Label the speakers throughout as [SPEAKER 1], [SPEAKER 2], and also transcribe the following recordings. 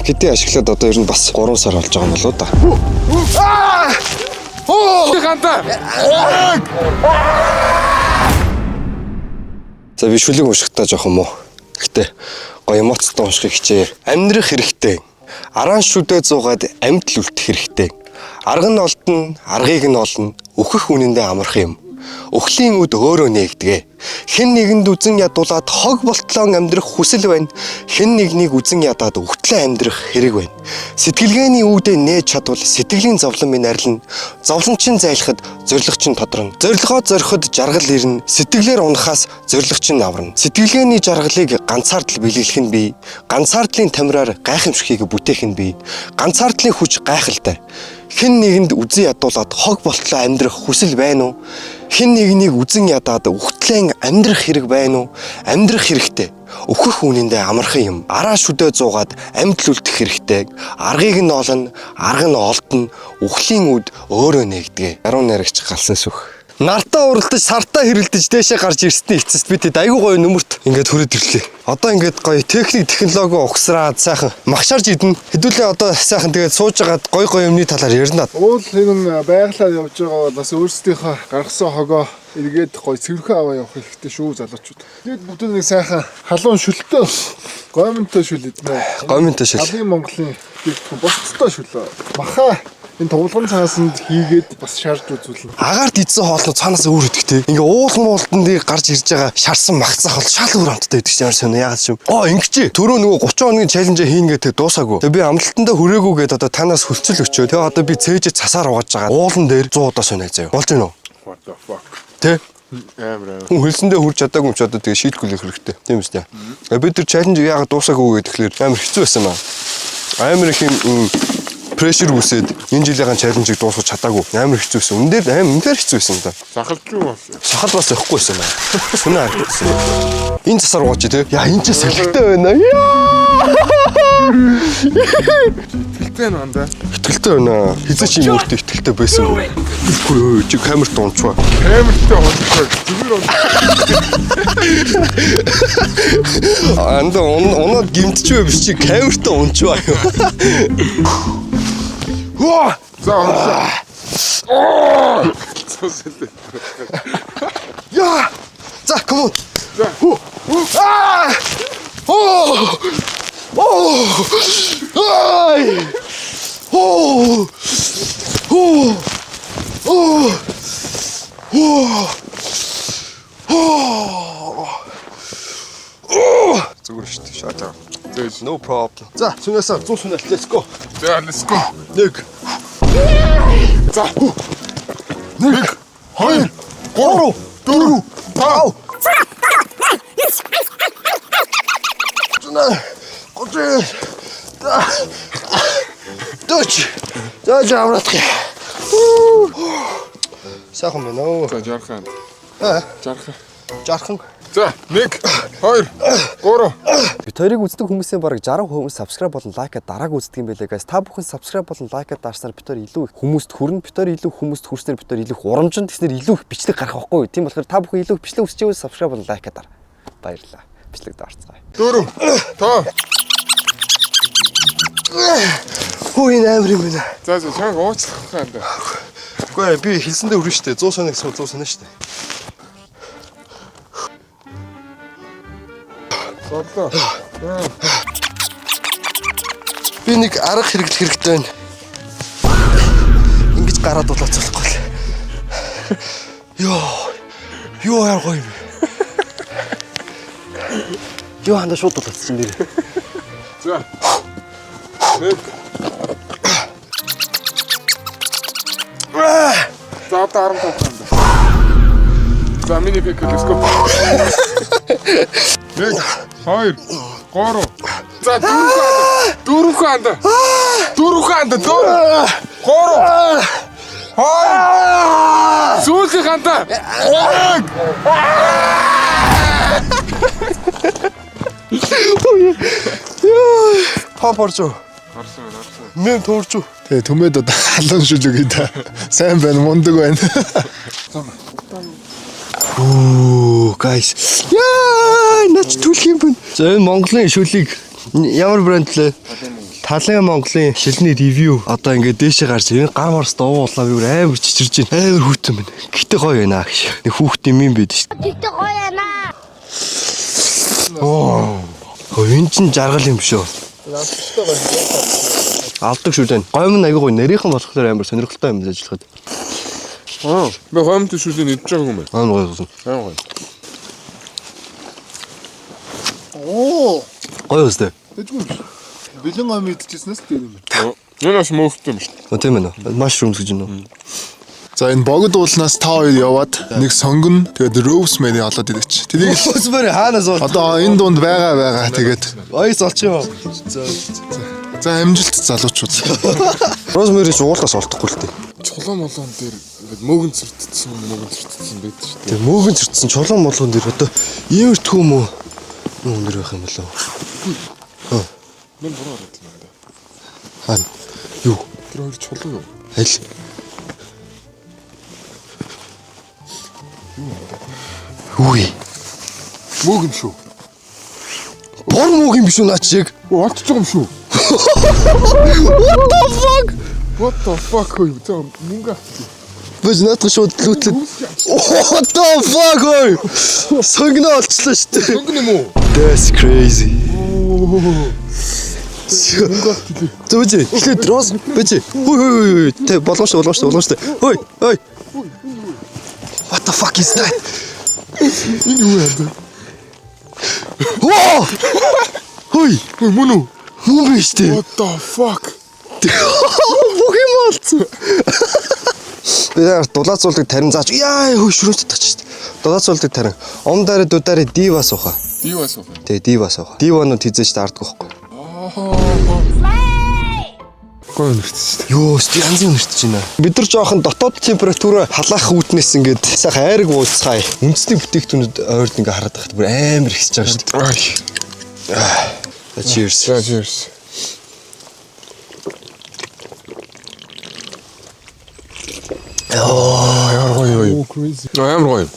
[SPEAKER 1] Кити ашиглаад одоо ер нь бас 3 сар болж байгаа юм болоо да.
[SPEAKER 2] Ганта.
[SPEAKER 1] За бишвэлийг уншихтаа жоох юм уу. Гэтэ гоё эмоцтой уншихыг хичээ. Амьдрах хэрэгтэй. Араан шүдэ зуугаад амьд л үлдэх хэрэгтэй. Арга нь олдно, аргыг нь олно. Өөхөх үнэндээ амарх юм. Өхлийн үд өөрөө нээгдэгэ. Хэн нэгэнд үзэн ядуулаад хог болтлон амьдрах хүсэл байна. Хэн нэгнийг үзэн ядаад өгтлэн амьдрах хэрэг байна. Сэтгэлгээний үүдээ нээж чадвал сэтгэлийн зовлон минь арилна. Зовлон чинь зайлахад зориг чинь тодорно. Зорилгоо зориход жаргал ирнэ. Сэтгэлээр унахаас зориг чинь аварна. Сэтгэлгээний жаргалыг ганцаард л биелүүлэх нь бий. Ганцаардлын тамираар гайхамшигыг бүтээх нь бий. Ганцаардлын хүч гайхалтай. Хэн нэгэнд үзэн ядуулаад хог болтлоо амьдрах хүсэл байна уу? Хэн нэгнийг үзэн ядаад өгтлэн амьдрах хэрэг байна уу? Амьдрах хэрэгтэй. Өөхөх үнэндээ амархан юм. Араа шүдэ зуугаад амьд л үлдэх хэрэгтэй. Аргыг нь олно, арга нь олдно. Өхлийн үд өөрөө нээгдэгэ. Яруу найрагч галсан сүх. Нартаа уралдаж, сартаа хэрэлдэж дээшээ гарч ирсний эцэст бид айгүй гоё нүмерт ингээд хүрээд ирлээ. Одоо ингээд гоё техник, технологи ухсраад сайхан магшаарж идэнэ. Хэдүүлээ одоо сайхан тэгээд суужгаад гоё юмны талаар ярина.
[SPEAKER 2] Уул энэ байгалаар явж байгаа бол бас өөрсдийнхөө гаргасан хогоо эргээд гоё цэвэрхэн аваа явах хэрэгтэй шүү залуучууд. Тэгээд бүгд нэг сайхан халуун шүлтөө гомонтой шүл иднэ.
[SPEAKER 1] Гомонтой шүл.
[SPEAKER 2] Халын Монголын босцтой шүл. Маха энэ товлгон цаасанд хийгээд бас шаарж үзүүлнэ.
[SPEAKER 1] Агаард идсэн хоолны цаанаас өөр өдөгтэй. Ингээ уулан муултан дээр гарч ирж байгаа шарсан махцах бол шал өөр амттай байдаг ч ямар сонио яагаад ч юм. Ингэчээ. Түрүү нөгөө 30 хоногийн чаленж хийнгээд дуусаагүй. Тэгээ би амлалтандаа хүрээгүйгээд одоо танаас хөлцөл өчөө. Тэгээ одоо би цээжээ цасаар угааж байгаа. Уулан дээр 100 удаа сонио заяа. Болж гинөө.
[SPEAKER 2] What the fuck.
[SPEAKER 1] Тэ?
[SPEAKER 2] Амар.
[SPEAKER 1] Хүн хөлсөндөө хүрч чадаагүй юм ч одоо тэгээ шийдгүүлэх хэрэгтэй. Тийм үстэй. Бид нар чаленж яагаад дуусаагүй гэхээр амар хэцүү байсан маа. Амар их юм прешэр үсээд энэ жилийн чаленжийг дуусгах чадаагүй. Амар хэцүү байсан. Үнээр амар хэцүү байсан да.
[SPEAKER 2] Сахалч юу болсон?
[SPEAKER 1] Сахал бас явахгүй байсан маа. Сүнэ харагдсан. Энэ засаар ууч тий. Яа энэ ч салхитай байна.
[SPEAKER 2] Итгэлтэй байна да.
[SPEAKER 1] Итгэлтэй байна. Хизээ чи өөртөө итгэлтэй байсан. Үгүй чи камерт унчваа.
[SPEAKER 2] Камерт унчваа. Зүгээр
[SPEAKER 1] Анда оноод гимтчихвэ биш чи камерт унчваа юу.
[SPEAKER 2] Ваа! За унчаа.
[SPEAKER 1] Яа! За come on.
[SPEAKER 2] За.
[SPEAKER 1] Зүгээр шүү дээ. Шатаа. No problem. За, сүнээсээ 100 сүнээл let's go.
[SPEAKER 2] За, let's go.
[SPEAKER 1] Нэг.
[SPEAKER 2] За. Нэг, хоёр, гурав, дөрөв, тав.
[SPEAKER 1] Гочээ. Дөч. За жамратах. Сайхан байна уу?
[SPEAKER 2] За, жархан.
[SPEAKER 1] Жархан.
[SPEAKER 2] За, нэг, хоёр, гурав.
[SPEAKER 3] Бид хоёрыг үздэг хүмүүсийн бараг 60% subscribe болон лайкад дарааг үздэг юм байлээ guys. Та бүхэн subscribe болон лайкад даарснаар бид хоёр илүү их хүмүүст хүрнэ. Бид хоёр илүү хүмүүст хүрснээр бид хоёр илүү их урамжинд тэснэр илүү их бичлэг гарах байхгүй юу? Тийм болохоор та бүхэн илүү их бичлэг үзэж байвал subscribe болон лайкад дараа. Баярлалаа. Бичлэг даарцгаая.
[SPEAKER 2] Дөрөв, тав.
[SPEAKER 1] Хөөе амар юм байна.
[SPEAKER 2] За, чанга уучлах хаанда.
[SPEAKER 1] Үгүй би хэлсэндээ хүрэн штэ. 100 соног 100 соноо штэ.
[SPEAKER 2] Сорлоо.
[SPEAKER 1] Би нэг арга хэрэглэх хэрэгтэй байна. Ингэж гараад болооцохгүй л. Юу арга юм. Юу хандаа шууд болооцсон нэр.
[SPEAKER 2] За. Нэг. За, одоо 15 хаанда. За, миний пик let's go. Нэг, хоёр, гурав. За, дөрөв хаанда. Гурав. Хоёр. Сүүлийн хаанда.
[SPEAKER 1] Папорчо.
[SPEAKER 2] Харсан.
[SPEAKER 1] Мен туурчу.
[SPEAKER 2] Тэгээ төмөд одоо халуун шүл өгье та. Сайн байна, мундаг байна.
[SPEAKER 1] Guys. Яа, нач түлх юм бэ? За энэ Монголын шүлийг Ямар брэнд лээ? Талын Монголын шилний ревю. Одоо ингээд дээшээ гарч энэ гар марс дуууулаа би амар чичирж байна. Амар хүүтэн байна. Гэтэ гоё байна гэж. Нэг хүүхдийн юм бид шүү дээ.
[SPEAKER 4] Гэтэ гоё байна.
[SPEAKER 1] Энэ чинь жаргал юм шүү. Алдаг шүү дээ. Гойм нь аягүй гоё. Нарийнхан болохоор амар сонирхолтой юм ажиллахад.
[SPEAKER 5] Би гомт шүлэн идэж байгаа юм байна.
[SPEAKER 1] Амар гоё.
[SPEAKER 5] Аа гоё.
[SPEAKER 1] Гоё үстэй.
[SPEAKER 2] Тэжгүй. Бэлэн гом идчихснээс дээр юм.
[SPEAKER 5] Энэ бас мөөхтэй юм шүү.
[SPEAKER 1] Тийм ээ. Mushroom гэж юм.
[SPEAKER 2] За энэ богд уулнаас та хоёр яваад нэг сонгон тэгээд Rosemary олоод идэгч. Тэрийг
[SPEAKER 1] Rosemary хаанаас бол?
[SPEAKER 2] одоо энэ дунд байгаа тэгээд
[SPEAKER 1] Ойс олчих юм.
[SPEAKER 2] за амжилт залуучууд.
[SPEAKER 1] Rosemary ч уулаас олдохгүй л дээ.
[SPEAKER 5] Чулуун молон дээр ингээд мөөгөн цэртдсэн байдаг шүү дээ.
[SPEAKER 1] Тэгээ мөөгөн цэрдсэн чулуун молгон дээр одоо иймэр тхүү мө өндөр байх юм болов.
[SPEAKER 5] Мен буруу хараад байна да.
[SPEAKER 1] Хаана? Юу?
[SPEAKER 5] Тэр хоёр чулуу юу?
[SPEAKER 1] Аль? Үгүй.
[SPEAKER 5] Мөөгөн шүү.
[SPEAKER 1] Бор мөг юм биш үү наа чиг?
[SPEAKER 5] Олдож байгаа юм шүү. What the fuck юу? За мөнгө авчих.
[SPEAKER 1] Бэж наадах шууд лүүтлээ. What the fuck ой? Сонгно олчлаа шүү дээ.
[SPEAKER 5] Мөнгө юм уу?
[SPEAKER 1] That's crazy.
[SPEAKER 5] Мөнгө авчих.
[SPEAKER 1] Зөөж ихлэ Rose бэж. Хүй. Тэ боломжтой. Хүй. What the fuck is that?
[SPEAKER 5] Энэ юу яа?
[SPEAKER 1] Оо! Хүй.
[SPEAKER 5] Мөн үү?
[SPEAKER 1] Мөн биш дээ.
[SPEAKER 5] What the fuck?
[SPEAKER 1] Бүх юм олцсон. Би дулаацуулдаг тарин заач. Яа, хөө шүрүүс татчих шүү дээ. Дулаацуулдаг тарин. Ом дараа дудараа дива сууха.
[SPEAKER 5] Дива сууха.
[SPEAKER 1] Тэ дива сууха. Диванууд хизээж таарддаг байхгүй.
[SPEAKER 5] Гой нэрчсэн.
[SPEAKER 1] Йоо, янз бүр нэрчж байна. Бид нар жоохон дотоод температур халаах үүднээс ингээд сайхан айраг ууцхай. Үндэсний бүтээгтүүнүүд ойрд ингээд хараад байхад бүр амар ихсэж байгаа шүү дээ. Cheers.
[SPEAKER 5] Cheers. Яар гоё.
[SPEAKER 2] Crazy.
[SPEAKER 5] Амар гоё.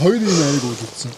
[SPEAKER 2] Хоёрын нарыг ууж утсан.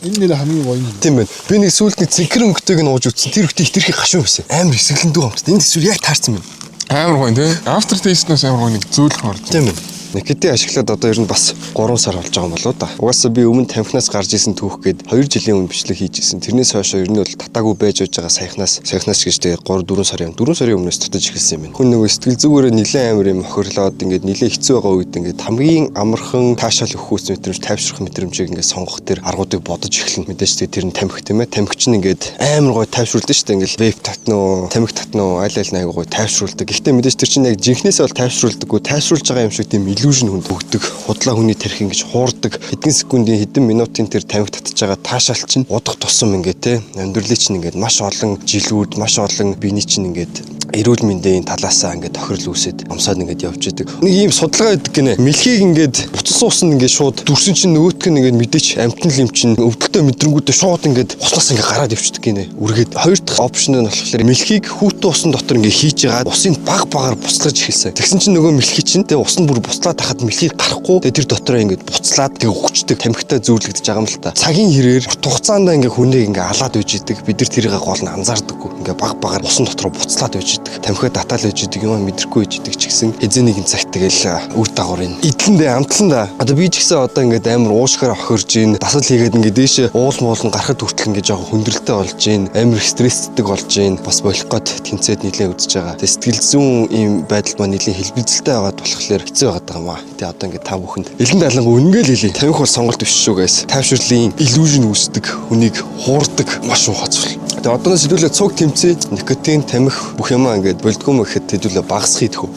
[SPEAKER 2] Энэ нэр хамгийн гоё юм.
[SPEAKER 1] Тийм байна. Би нэг сүүлд нэг цэнхэр өнгөтэйг нь ууж үзсэн. Тэр хөтөй ихтерхий гашуун байсан. Амар эсгэлэндүү хамт. Энэ зүйл яг таарсан юм.
[SPEAKER 5] Амар гоё тий. After taste-наас амар гоё нэг зөөлөх орж.
[SPEAKER 1] Тийм байна. Никити ашиглаад одоо ер нь бас 3 сар болж байгаа юм болоо да. Угаасаа би өмнө тамхинаас гарч исэн түүх гээд 2 жилийн өмнө бичлэг хийж исэн. Тэрнээс хойш ер нь бол татаагүй байж байгаа саяхнаас гэж тэгээ 3-4 сарын өмнөөс татаж эхэлсэн юм байна. Хүн нөгөө сэтгэл зүгээрээ нилээн амар юм охирлоод ингээд нилээн хэцүү байгаа үед ингээд хамгийн амархан таашаал өгөхөөс мэдрэмж тайвшрах мэдрэмжийг ингээд сонгох тэр аргуудыг бодож эхэлнэ. Мэдээж тэр нь тамхи тийм ээ. Тамхи чинь ингээд амар гоё тайвшруулдаг шүү дээ. Ингээд вейп татна уу, тамхи татна уу, аль нэг гоё тайвшруулдаг. Гэхдээ мэдээж тэр чинь яг жинхнээсээ бол тайвшруулдаггүй, тайвшруулж байгаа юм шиг тийм illusion хүнд өгдөг. Худлаа хүний тарих ингэж хуурдаг. Хэдэн секундын хэдэн минутын тэр тамхи татж байгаа таашаал чинь удах тусам ингээд те амьдралын чинь ингээд маш олон жилүүд, маш олон биений чинь ингээд эрүүл мэндийн талаасаа ингээд тохирол үүсээд амсаад ингээд явж идэг. Нэг ийм судалгаа байдаг гинэ. Мэлхийг ингээд буцаж суусан ингээд шууд дүрсэн чинь нөгөөтг нь ингээд мэдээч амтны лим чинь өвдөлтөө мэдрэнгүүдээ шууд ингээд услаас ингээд гараад явчихдаг гинэ. Үргээд хоёр дахь опшн нь болохоор мэлхийг хүүтэн усан дотор ингээд хийж байгаа усын багаар буцлаж эхэлсэн. Тэгсэн чинь нөгөө мэлхий чинь тэгээ ус нь бүр буцлаад тахад мэлхийг гарахгүй тэгээ тэр дотороо ингээд буцлаад тэгээ өгчдөг тамхитай зөөрлөгдөж байгаа юм л та. Цагийн хэрээр урт хугацаанд ингээд хүнийг ингээд алаад үйж идэг. Бид нар тэрийг гол нь анзаардаггүй. Ингээд багаар усан дотороо буцлаад үйж идэг. Тамхиа татаал үйж идэг юм мэдрэхгүй үйж идэг ч гэсэн эзэнийг цагт тэгэл үр дагаврын идэлэндээ амтланда. Одоо би ч гэсэн одоо ингээд амар уушгаар охирж ийн дасал хийгээд ингээд дээшээ уул муулан гарахад хүртэл ингээд жоохон хүндрэлтэй болж ийн амар стресстэй болж ийн бас болох гээд тэнцээд нилээ үзэж байгаа. Тэгээ сэтгэл зүйн ийм байдал маань нилээ хэлбэлзэлтэй байгаад болохоор хэцүү байгаад байгаа юм аа. Тэгээ одоо ингээд та бүхэнд элен даланга үнэнгээл хэлий. Тамхи бол сонголт биш шүү гайс. Тайвширлын illusion үүсдэг, хүнийг хуурдаг маш муухай зүйл. Тэгээ одооноос хэдүүлээ цуг тэмцээ, никотин, тамхи бүх юм ингээд болдгоо мө гэхэд хэдүүлээ багасхий идэх үү.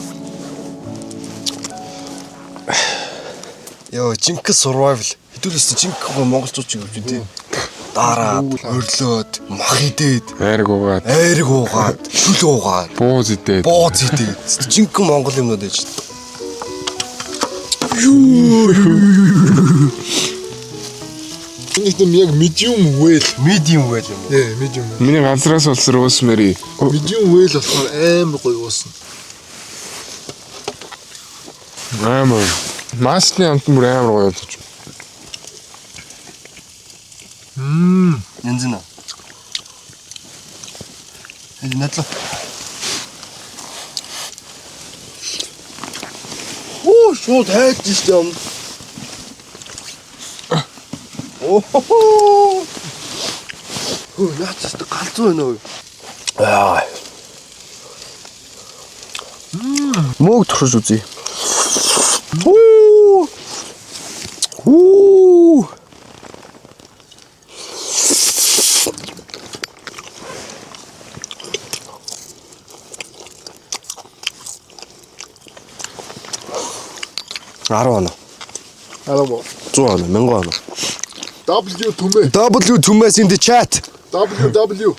[SPEAKER 1] Йоо, жинхэнэ survival. Хэдүүлээс жинхэнэ монголчууд юм тийм. Дараа өрлөөд, мах идээд,
[SPEAKER 5] Айраг уугаад,
[SPEAKER 1] шүл уугаад,
[SPEAKER 5] бууз идээд.
[SPEAKER 1] Жинхэнэ монгол юмнууд ээж.
[SPEAKER 2] Энэ тийм яг medium well
[SPEAKER 1] юм уу?
[SPEAKER 2] Ээ, medium.
[SPEAKER 5] Миний ганцраас болсон Rosemary.
[SPEAKER 2] Medium well болохоор амар гоё уусан.
[SPEAKER 5] Амар. Масны амт мөр амар гоё болж.
[SPEAKER 1] Янзна. Надлаа. Оо, шууд хайж штэ юм. Оо. Хөө, наач галзуу байна уу? Аа. Мөөг туршиж үзье. Оо. Оо. Арвана.
[SPEAKER 2] Алаа.
[SPEAKER 1] 100 ана, 1000 ана.
[SPEAKER 2] W түмээ.
[SPEAKER 1] W Thomas in the chat.
[SPEAKER 2] W